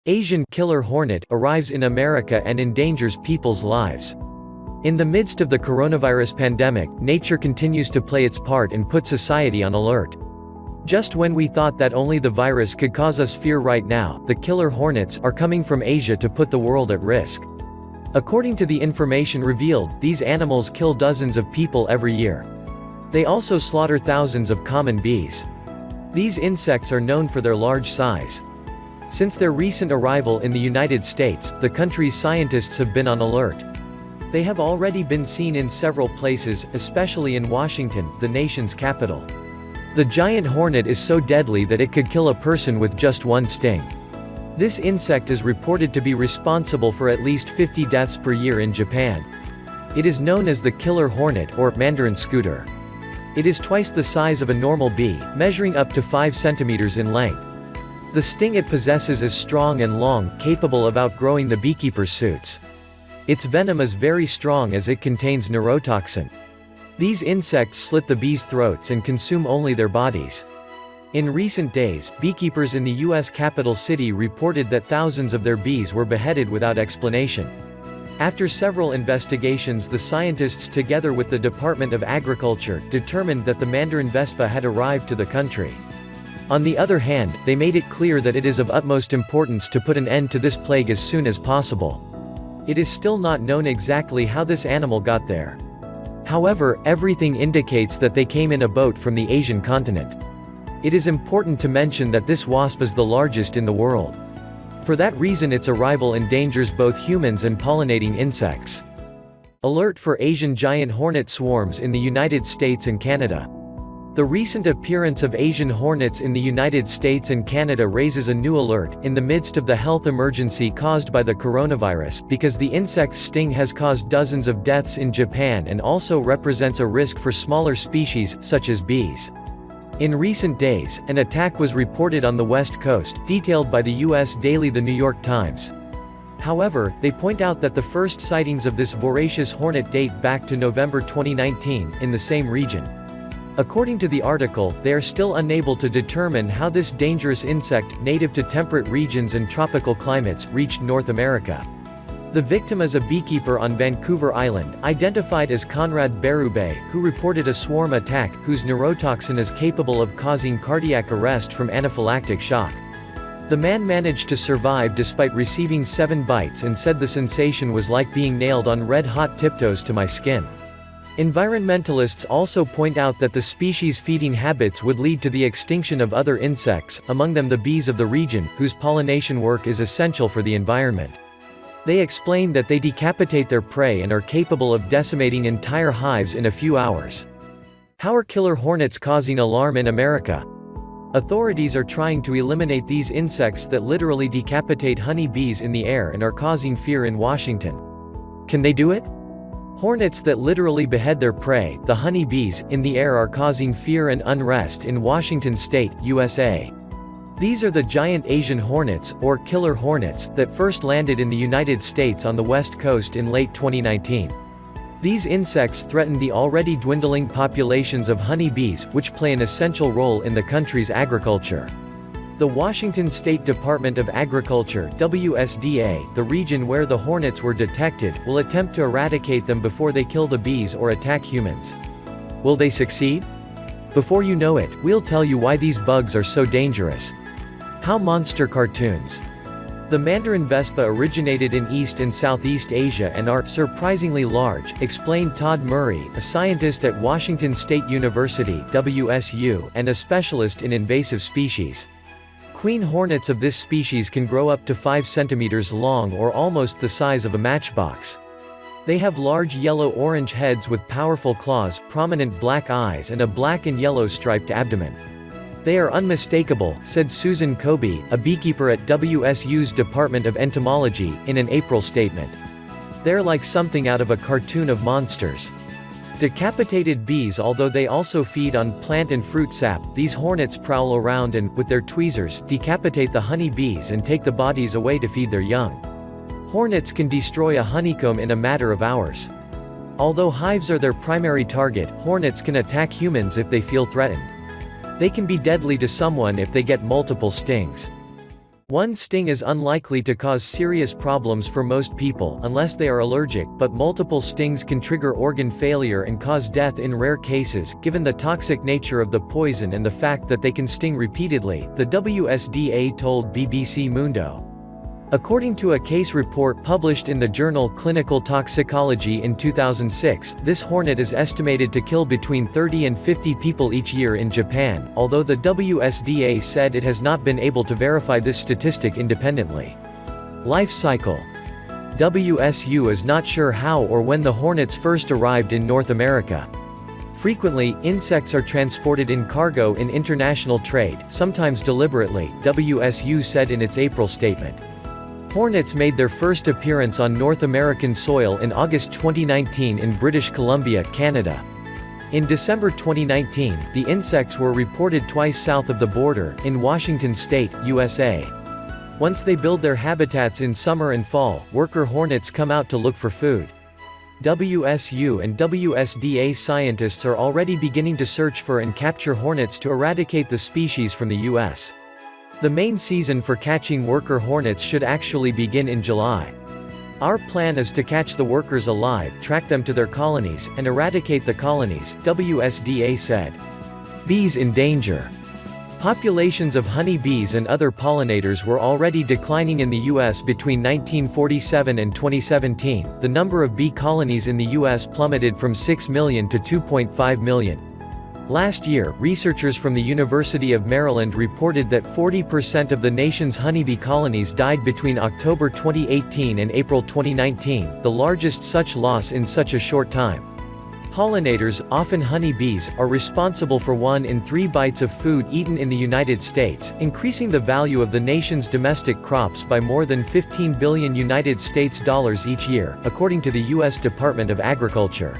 Asian killer hornet arrives in America and endangers people's lives. In the midst of the coronavirus pandemic, nature continues to play its part and put society on alert. Just when we thought that only the virus could cause us fear right now, the killer hornets are coming from Asia to put the world at risk. According to the information revealed, these animals kill dozens of people every year. They also slaughter thousands of common bees. These insects are known for their large size. Since their recent arrival in the United States, the country's scientists have been on alert. They have already been seen in several places, especially in Washington, the nation's capital. The giant hornet is so deadly that it could kill a person with just one sting. This insect is reported to be responsible for at least 50 deaths per year in Japan. It is known as the killer hornet, or Mandarin scooter. It is twice the size of a normal bee, measuring up to 5 centimeters in length. The sting it possesses is strong and long, capable of outgrowing the beekeeper's suits. Its venom is very strong as it contains neurotoxin. These insects slit the bees' throats and consume only their bodies. In recent days, beekeepers in the U.S. capital city reported that thousands of their bees were beheaded without explanation. After several investigations, the scientists, together with the Department of Agriculture, determined that the Mandarin Vespa had arrived to the country. On the other hand, they made it clear that it is of utmost importance to put an end to this plague as soon as possible. It is still not known exactly how this animal got there. However, everything indicates that they came in a boat from the Asian continent. It is important to mention that this wasp is the largest in the world. For that reason, its arrival endangers both humans and pollinating insects. Alert for Asian giant hornet swarms in the United States and Canada. The recent appearance of Asian hornets in the United States and Canada raises a new alert, in the midst of the health emergency caused by the coronavirus, because the insect's sting has caused dozens of deaths in Japan and also represents a risk for smaller species, such as bees. In recent days, an attack was reported on the West Coast, detailed by the U.S. daily The New York Times. However, they point out that the first sightings of this voracious hornet date back to November 2019, in the same region. According to the article, they are still unable to determine how this dangerous insect, native to temperate regions and tropical climates, reached North America. The victim is a beekeeper on Vancouver Island, identified as Conrad Berube, who reported a swarm attack, whose neurotoxin is capable of causing cardiac arrest from anaphylactic shock. The man managed to survive despite receiving 7 bites and said the sensation was like being nailed on red-hot tiptoes to my skin. Environmentalists also point out that the species' feeding habits would lead to the extinction of other insects, among them the bees of the region, whose pollination work is essential for the environment. They explain that they decapitate their prey and are capable of decimating entire hives in a few hours. How are killer hornets causing alarm in America? Authorities are trying to eliminate these insects that literally decapitate honey bees in the air and are causing fear in Washington. Can they do it? Hornets that literally behead their prey, the honey bees, in the air are causing fear and unrest in Washington state, USA. These are the giant Asian hornets, or killer hornets, that first landed in the United States on the West Coast in late 2019. These insects threaten the already dwindling populations of honey bees, which play an essential role in the country's agriculture. The Washington State Department of Agriculture (WSDA), the region where the hornets were detected, will attempt to eradicate them before they kill the bees or attack humans. Will they succeed? Before you know it, we'll tell you why these bugs are so dangerous. How monster cartoons. The Mandarin Vespa originated in East and Southeast Asia and are surprisingly large, explained Todd Murray, a scientist at Washington State University (WSU) and a specialist in invasive species. Queen hornets of this species can grow up to 5 centimeters long or almost the size of a matchbox. They have large yellow-orange heads with powerful claws, prominent black eyes and a black and yellow striped abdomen. They are unmistakable, said Susan Kobe, a beekeeper at WSU's Department of Entomology, in an April statement. They're like something out of a cartoon of monsters. Decapitated bees. Although they also feed on plant and fruit sap, these hornets prowl around and, with their tweezers, decapitate the honey bees and take the bodies away to feed their young. Hornets can destroy a honeycomb in a matter of hours. Although hives are their primary target, hornets can attack humans if they feel threatened. They can be deadly to someone if they get multiple stings. One sting is unlikely to cause serious problems for most people unless they are allergic, but multiple stings can trigger organ failure and cause death in rare cases, given the toxic nature of the poison and the fact that they can sting repeatedly, the WSDA told BBC Mundo. According to a case report published in the journal Clinical Toxicology in 2006, this hornet is estimated to kill between 30 and 50 people each year in Japan, although the WSDA said it has not been able to verify this statistic independently. Life cycle. WSU is not sure how or when the hornets first arrived in North America. Frequently, insects are transported in cargo in international trade, sometimes deliberately, WSU said in its April statement. Hornets made their first appearance on North American soil in August 2019 in British Columbia, Canada. In December 2019, the insects were reported twice south of the border, in Washington state, USA. Once they build their habitats in summer and fall, worker hornets come out to look for food. WSU and WSDA scientists are already beginning to search for and capture hornets to eradicate the species from the U.S. The main season for catching worker hornets should actually begin in July. Our plan is to catch the workers alive, track them to their colonies, and eradicate the colonies, WSDA said. Bees in danger. Populations of honey bees and other pollinators were already declining in the U.S. between 1947 and 2017. The number of bee colonies in the U.S. plummeted from 6 million to 2.5 million. Last year, researchers from the University of Maryland reported that 40% of the nation's honeybee colonies died between October 2018 and April 2019, the largest such loss in such a short time. Pollinators, often honeybees, are responsible for 1 in 3 bites of food eaten in the United States, increasing the value of the nation's domestic crops by more than $15 billion United States dollars each year, according to the U.S. Department of Agriculture.